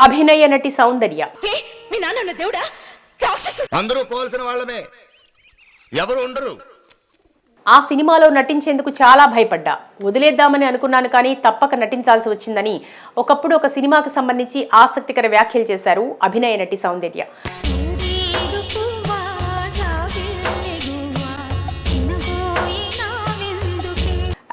అభినయ నటి సౌందర్య. అందరూ పోల్సిన వాళ్ళమే, ఎవరు ఉండరు. ఆ సినిమాలో నటించేందుకు చాలా భయపడ్డా, వదిలేద్దామని అనుకున్నాను, కానీ తప్పక నటించాల్సి వచ్చిందని ఒకప్పుడు ఒక సినిమాకు సంబంధించి ఆసక్తికర వ్యాఖ్యలు చేశారు అభినయ నటి సౌందర్య.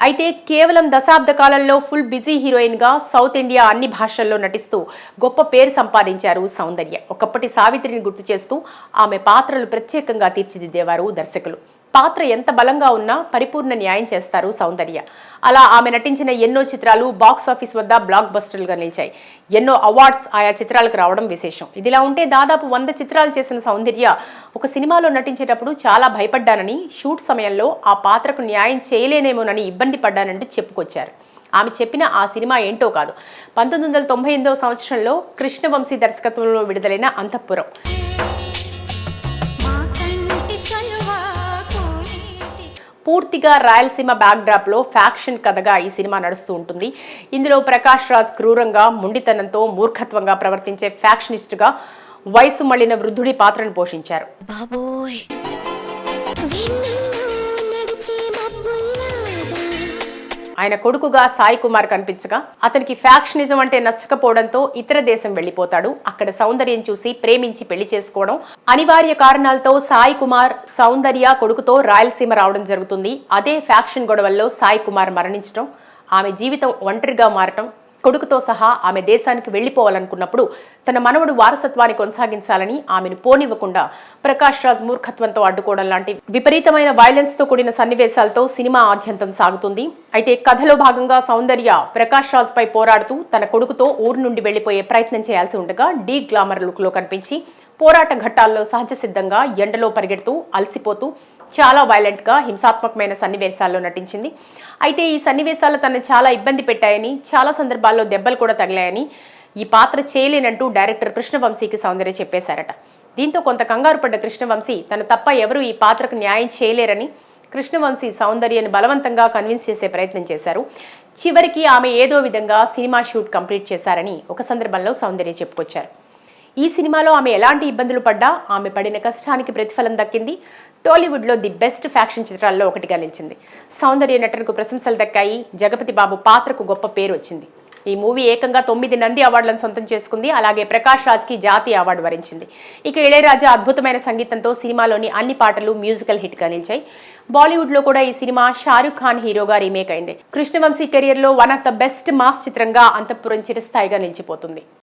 అయితే కేవలం దశాబ్ద కాలంలో ఫుల్ బిజీ హీరోయిన్ గా సౌత్ ఇండియా అన్ని భాషల్లో నటిస్తూ గొప్ప పేరు సంపాదించారు సౌందర్య. ఒకప్పటి సావిత్రిని గుర్తు చేస్తూ ఆమె పాత్రలు ప్రత్యేకంగా తీర్చిదిద్దేవారు దర్శకులు. పాత్ర ఎంత బలంగా ఉన్నా పరిపూర్ణ న్యాయం చేస్తారు సౌందర్య. అలా ఆమె నటించిన ఎన్నో చిత్రాలు బాక్స్ ఆఫీస్ వద్ద బ్లాక్ బస్టర్లుగా నిలిచాయి. ఎన్నో అవార్డ్స్ ఆయా చిత్రాలకు రావడం విశేషం. ఇదిలా ఉంటే దాదాపు 100 చిత్రాలు చేసిన సౌందర్య ఒక సినిమాలో నటించేటప్పుడు చాలా భయపడ్డానని, షూట్ సమయంలో ఆ పాత్రకు న్యాయం చేయలేనేమోనని ఇబ్బంది పడ్డానంటూ చెప్పుకొచ్చారు. ఆమె చెప్పిన ఆ సినిమా ఏంటో కాదు, 1998వ సంవత్సరంలో కృష్ణవంశీ దర్శకత్వంలో విడుదలైన అంతఃపురం. పూర్తిగా రాయలసీమ బ్యాక్డ్రాప్ లో ఫ్యాక్షన్ కథగా ఈ సినిమా నడుస్తూ ఉంటుంది. ఇందులో ప్రకాష్ రాజ్ క్రూరంగా, మొండితనంతో, మూర్ఖత్వంగా ప్రవర్తించే ఫ్యాక్షనిస్ట్ గా వయసు మళ్లిన వృద్ధుడి పాత్రను పోషించారు. ఆయన కొడుకుగా సాయి కుమార్ కనిపించగా అతనికి ఫ్యాక్షనిజం అంటే నచ్చకపోవడంతో ఇతర దేశం వెళ్లిపోతాడు. అక్కడ సౌందర్యం చూసి ప్రేమించి పెళ్లి చేసుకోవడం, అనివార్య కారణాలతో సాయి కుమార్ సౌందర్య కొడుకుతో రాయలసీమ రావడం జరుగుతుంది. అదే ఫ్యాక్షన్ గొడవల్లో సాయి కుమార్ మరణించడం, ఆమె జీవితం ఒంటరిగా మారటం, కొడుకుతో సహా ఆమె దేశానికి వెళ్లిపోవాలనుకున్నప్పుడు తన మనవడు వారసత్వాన్ని కొనసాగించాలని ఆమెను పోనివ్వకుండా ప్రకాష్ రాజ్ మూర్ఖత్వంతో అడ్డుకోవడం లాంటి విపరీతమైన వైలెన్స్ తో కూడిన సన్నివేశాలతో సినిమా ఆద్యంతం సాగుతుంది. అయితే కథలో భాగంగా సౌందర్య ప్రకాష్ రాజ్ పై పోరాడుతూ తన కొడుకుతో ఊరు నుండి వెళ్లిపోయే ప్రయత్నం చేయాల్సి ఉండగా డీ గ్లామర్ లుక్ లో కనిపించి పోరాట ఘట్టాల్లో సహజ సిద్ధంగా ఎండలో పరిగెడుతూ అలసిపోతూ చాలా వైలెంట్ గా హింసాత్మకమైన సన్నివేశాల్లో నటించింది. అయితే ఈ సన్నివేశాలు తనను చాలా ఇబ్బంది పెట్టాయని, చాలా సందర్భాల్లో దెబ్బలు కూడా తగిలాయని, ఈ పాత్ర చేయలేనంటూ డైరెక్టర్ కృష్ణవంశీకి సౌందర్య చెప్పేశారట. దీంతో కొంత కంగారు పడ్డ కృష్ణవంశీ తన తప్ప ఎవరూ ఈ పాత్రకు న్యాయం చేయలేరని కృష్ణవంశీ సౌందర్యను బలవంతంగా కన్విన్స్ చేసే ప్రయత్నం చేశారు. చివరికి ఆమె ఏదో విధంగా సినిమా షూట్ కంప్లీట్ చేశారని ఒక సందర్భంలో సౌందర్య చెప్పుకొచ్చారు. ఈ సినిమాలో ఆమె ఎలాంటి ఇబ్బందులు పడ్డా ఆమె పడిన కష్టానికి ప్రతిఫలం దక్కింది. టాలీవుడ్లో ది బెస్ట్ ఫ్యాక్షన్ చిత్రాల్లో ఒకటిగా నిలిచింది. సౌందర్య నటనకు ప్రశంసలు దక్కాయి. జగపతి బాబు పాత్రకు గొప్ప పేరు వచ్చింది. ఈ మూవీ ఏకంగా 9 నంది అవార్డులను సొంతం చేసుకుంది. అలాగే ప్రకాష్ రాజ్కి జాతీయ అవార్డు వరించింది. ఇక ఇళయరాజా అద్భుతమైన సంగీతంతో సినిమాలోని అన్ని పాటలు మ్యూజికల్ హిట్గా నిలిచాయి. బాలీవుడ్లో కూడా ఈ సినిమా షారుఖ్ ఖాన్ హీరోగా రీమేక్ అయింది. కృష్ణవంశీ కెరియర్లో one of the best mass చిత్రంగా అంతఃపురం చిరస్థాయిగా నిలిచిపోతుంది.